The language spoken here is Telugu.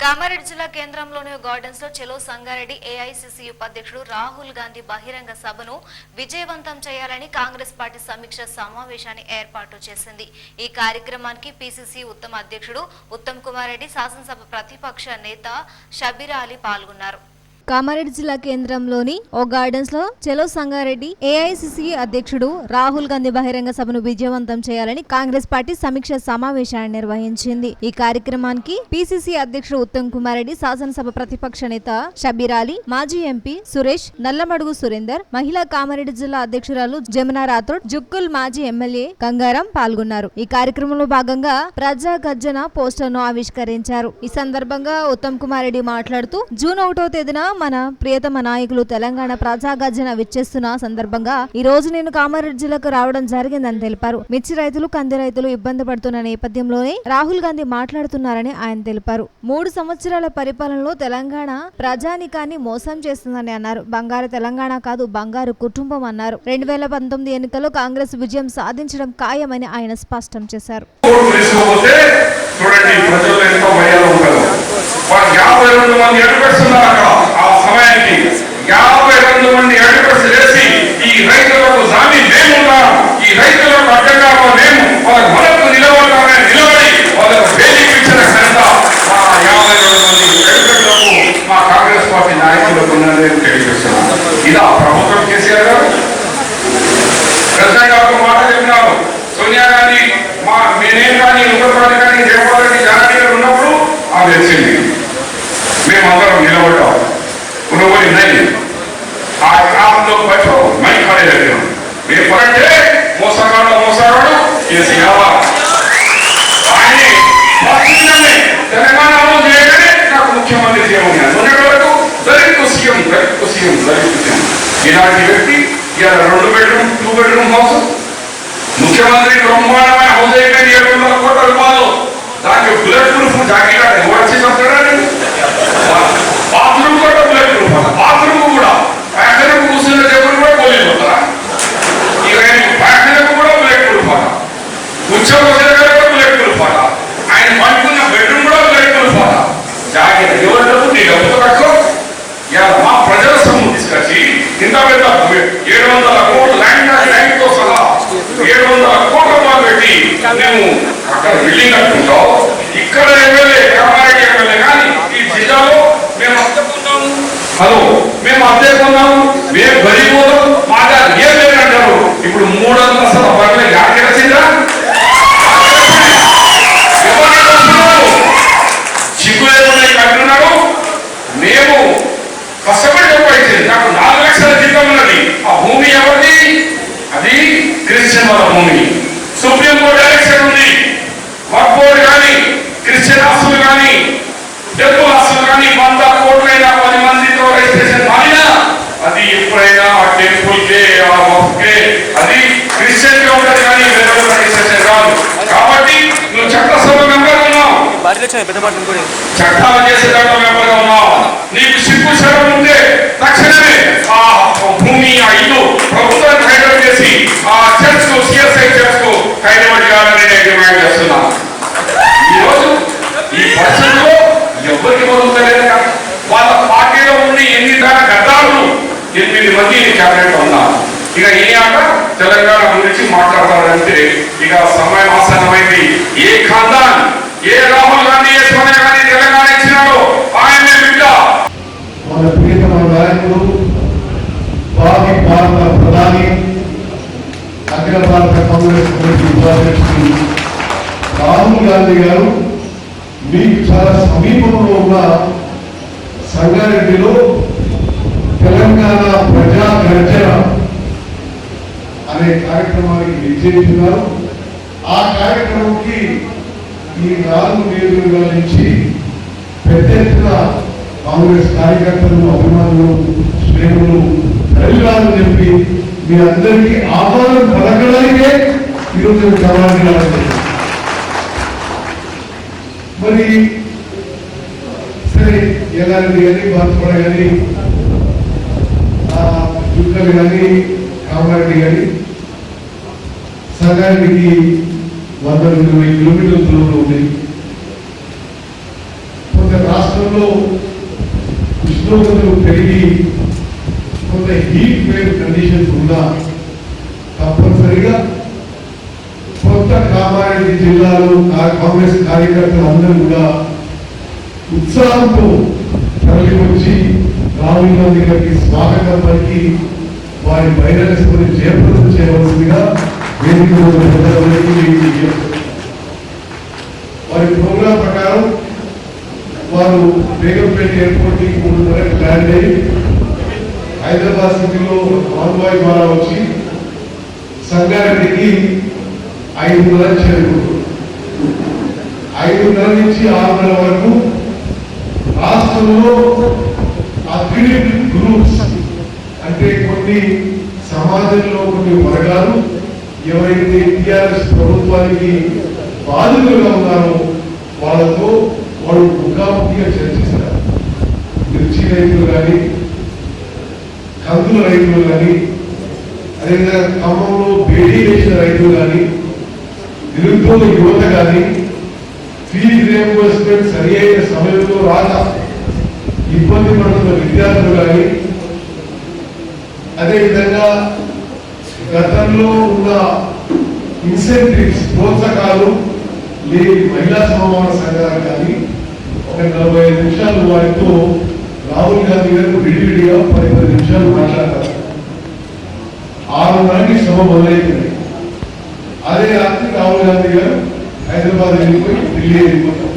కామారెడ్డి జిల్లా కేంద్రంలోని గార్డెన్స్ లో చెలో సంగారెడ్డి ఏఐసిసి ఉపాధ్యక్షుడు రాహుల్ గాంధీ బహిరంగ సభను విజయవంతం చేయాలని కాంగ్రెస్ పార్టీ సమీక్ష సమావేశాన్ని ఏర్పాటు చేసింది. ఈ కార్యక్రమానికి పిసిసి ఉత్తమ అధ్యక్షుడు ఉత్తమ్ కుమార్ రెడ్డి, శాసనసభ ప్రతిపక్ష నేత షబీర్ అలీ పాల్గొన్నారు. కామారెడ్డి జిల్లా కేంద్రంలోని ఓ గార్డెన్స్ లో చెలో సంగారెడ్డి ఏఐసిసి అధ్యక్షుడు రాహుల్ గాంధీ బహిరంగ సభను విజయవంతం చేయాలని కాంగ్రెస్ పార్టీ సమీక్ష సమావేశాన్ని నిర్వహించింది. ఈ కార్యక్రమానికి పిసిసి అధ్యక్షుడు ఉత్తమ్ కుమార్ రెడ్డి, శాసనసభ ప్రతిపక్ష నేత షబీర్ అలీ, మాజీ ఎంపీ సురేష్, నల్లమడుగు సురేందర్, మహిళా కామారెడ్డి జిల్లా అధ్యక్షురాలు జమునా రాథోడ్, జుక్కుల్ మాజీ ఎమ్మెల్యే గంగారం పాల్గొన్నారు. ఈ కార్యక్రమంలో భాగంగా ప్రజా గర్జన పోస్టర్ ను ఆవిష్కరించారు. ఈ సందర్భంగా ఉత్తమ్ కుమార్ రెడ్డి మాట్లాడుతూ జూన్ 1వ తేదీన మన ప్రియతమ నాయకులు తెలంగాణ ప్రజా గర్జన విచ్చేస్తున్న సందర్భంగా ఈ రోజు నేను కామారెడ్డి జిల్లాకు రావడం జరిగిందని తెలిపారు. మిర్చి రైతులు, కంది రైతులు ఇబ్బంది పడుతున్న నేపథ్యంలోనే రాహుల్ గాంధీ మాట్లాడుతున్నారని ఆయన తెలిపారు. 3 సంవత్సరాల పరిపాలనలో తెలంగాణ ప్రజానికాన్ని మోసం చేస్తుందని అన్నారు. బంగారు తెలంగాణ కాదు, బంగారు కుటుంబం అన్నారు. 2019 ఎన్నికల్లో కాంగ్రెస్ విజయం సాధించడం ఖాయమని ఆయన స్పష్టం చేశారు. సమయానికి 52 మంది అడ్వకేట్స్ చేసి ఈ రైతులకు జామీన్ మేమున్నాం, ఈ రైతులకు అడ్డంగా మేము వాళ్ళ మనకు నిలబడి వాళ్ళకు బెయిలింగ్ ఇచ్చిన ఘనత మా 52 మంది అడ్వకేట్లకు మా కాంగ్రెస్ పార్టీ నాయకులకు ఉన్నదని తెలియజేస్తున్నాం. ఇలా ప్రభుత్వం కేసీఆర్ గారు ప్రెసిడెంట్ గారు మాట చెప్పినారు. సోనియా గాంధీ నేనేం కానీ ఉత్తరప్రదేశ్ కానీ రేవంత్ రెడ్డి జానారెడ్డి గారు ఉన్నప్పుడు ఆమె వచ్చింది. మేమందరం నిలబడ్డాం. उन्होंने नहीं आज आप लोग बैठो, मैं खड़े रहते हूँ. मेरे पलटे मोसागाड़ो ये सियावा आने पाकिस्तान में तेलंगाना में जेगरे ना मुख्यमंत्री जी होंगे. उन्हें बोलो दलित को सीएम इलाकी व्यक्ति या 2 बेडरूम 2 बेडरूम हाउस मुख्यमंत्री ब्रह्मांडमय हाउस में 7 కోట్ల రూపాయలు దానికి బుల్లెట్ ప్రూఫ్ జాకెట్ అంటే వచ్చి చెప్తారా? బాత్రూమ్ కూడా బుల్లెట్ ప్రూఫ్, బాత్రూమ్ కూడా ఫ్యాక్టరీ కూర్చున్న చెప్పులు కూడా పోలీసు వస్తారా? ఇక ఫ్యాక్టరీలకు కూడా బుల్లెట్ ప్రూఫ్ అట, ఉద్యోగ బుల్లెట్ ప్రూఫ్ అట, ఆయన పడుకున్న బెడ్రూమ్ కూడా బుల్లెట్ ప్రూఫ్ అట. జాకెట్ ఎవరి డబ్బు నీ డబ్బుతో కట్టుకో. మా ప్రజల సొమ్ము తీసుకొచ్చి ఇంత పెద్ద 700 కోట్ల ల్యాండ్తో సహా 700 కోట్ల రూపాయలు పెట్టి మేము అక్కడ బిల్డింగ్ కట్టుకుంటాం. ఇక్కడ ఎమ్మెల్యే కామారెడ్డి ఎమ్మెల్యే కానీ ఈ జిల్లాలో మేము అద్దెకున్నాము. హలో, మేము అద్దెకున్నాము, మేము గరీబోదాం, మా దగ్గర ఏం లేదంటారు. ఇప్పుడు 300 బండ్లు యాడికి వచ్చిందా? చిక్కు లేకుండా కట్టున్నాడు. మేము కష్టపడి సంపాదించింది. నాకు 4 లక్షల జీతం ఉన్నది. ఆ భూమి ఎవరిది? అది క్రిస్టియన్ వాళ్ళ భూమి. సుప్రీంకోర్టు డైరెక్షన్ ఉంది. వక్ఫ్ బోర్డు కానీ, క్రిస్టియన్ ఆస్తులు కానీ, టెంపుల్ ఆస్తులు కానీ 100 కోట్లైనా 10 మందితో రిజిస్ట్రేషన్ మారినా అది ఎప్పుడైనా ఆ టెంపుల్ కే, ఆ వక్ఫ్ కే, అది క్రిస్టియన్ కే ఉంటుంది కానీ వేరే రిజిస్ట్రేషన్ కాదు. కాబట్టి నువ్వు చట్టసభ మెంబర్ ఉన్నావు, చట్టాలు చేసే దాంట్లో మెంబర్ గా ఉన్నావు. నీకు సిగ్గు శరం ఉంటే తక్షణమే ఆ భూమి, ఆ ఇల్లు ప్రభుత్వానికి హైదరాబాద్ చేసి ఆ చర్చ్ కు, సిఎస్ఐ చర్చ్ కు హైదరాబాద్ చేయాలని నేను డిమాండ్ చేస్తున్నా. ఈ రోజు ఈ పరిస్థితుల్లో ఎవరికి వదులుతలేదు. వాళ్ళ పార్టీలో ఉండి ఎన్ని గద్దారులు 8 మంది క్యాబినెట్ ఉన్నారు. ఇక ఈ ఆట తెలంగాణ గురించి మాట్లాడతారంటే ఇక సమయం ఆసన్నమైంది. ఏ ఖాందాన్, ఏ రాహుల్ గాంధీ, ఏ సోనియా గాంధీ తెలంగాణ ఇచ్చినాడో ఆయన బిడ్డ మన ప్రియతమ నాయకుడు, భారత ప్రధాని, అఖిల భారత కాంగ్రెస్ కమిటీ ఉపాధ్యక్షుడు రాహుల్ గాంధీ గారు మీకు చాలా సమీపంలో ఉన్న సంగారెడ్డిలో తెలంగాణ ప్రజా గర్జన అనే కార్యక్రమానికి విచ్చేస్తున్నారు. ఆ కార్యక్రమంకి ఈ 4 నియోజకవర్గాల నుంచి పెద్ద ఎత్తున కాంగ్రెస్ కార్యకర్తలు, అభిమానులు, శ్రేణులు వెళ్ళాలని చెప్పి మీ అందరికీ ఆహ్వానం పలకడానికే ఈరోజు కావాలి. మరి సరే, ఎలాంటి కానీ బాధపడ కానీ చుక్కలు కానీ కామారెడ్డి కానీ సంగారెడ్డికి 120 కిలోమీటర్ల దూరంలో ఉంది. కొంత రాష్ట్రం రాష్ట్రంలో ఉష్ణోగ్రతలు పెరిగి కొంత హీట్ వేవ్ కండిషన్స్ ఉన్నా తప్పనిసరిగా కొత్త కామారెడ్డి జిల్లాలో కాంగ్రెస్ కార్యకర్తలు అందరూ కూడా ఉత్సాహంతో తరలివచ్చి రాహుల్ గాంధీ గారికి స్వాగతం పలికి వారి బహిరంగ సభని జయప్రదం చేయవలసిందిగా వారి ప్రోగ్రాం ప్రకారం వారు బేగంపేట ఎయిర్పోర్ట్ కి 3:30 ల్యాండ్ అయ్యి హైదరాబాద్ సిటీలో కాన్వాయ్ ద్వారా వచ్చి సంగారెడ్డికి 5:30 చేరుకుంటారు. 5:30 నుంచి 6:30 వరకు రాష్ట్రంలో ఆ 3 గ్రూప్స్ అంటే కొన్ని సమాజంలో కొన్ని వర్గాలు ఎవరైతే టిఆర్ఎస్ ప్రభుత్వానికి బాధితులుగా ఉన్నారో వాళ్ళతో వాళ్ళు ముఖాముఖిగా చర్చిస్తారు. మిర్చి రైతులు కానీ, కందుల రైతులు కానీ, అదేవిధంగా ఖమ్మంలో బేడీ వేసిన రైతులు కానీ, నిరుద్యోగ యువత కానీ, ఫీజు రియంబర్స్మెంట్ సరి అయిన సమయంలో రాక ఇబ్బంది పడుతున్న విద్యార్థులు కానీ, అదేవిధంగా గతంలో ఉన్న ఇన్సెంటివ్స్ ప్రోత్సాహాలు లేని మహిళా సమూహాల సంఘాలు కానీ ఒక 45 నిమిషాలు వారితో రాహుల్ గాంధీ గారు విడివిడిగా 10 నిమిషాలు మాట్లాడతారు. 6:30 సభ మొదలైతుంది. అదే రాత్రి రాహుల్ గాంధీ గారు హైదరాబాద్ వెళ్ళిపోయి ఢిల్లీ వెళ్ళిపోతారు.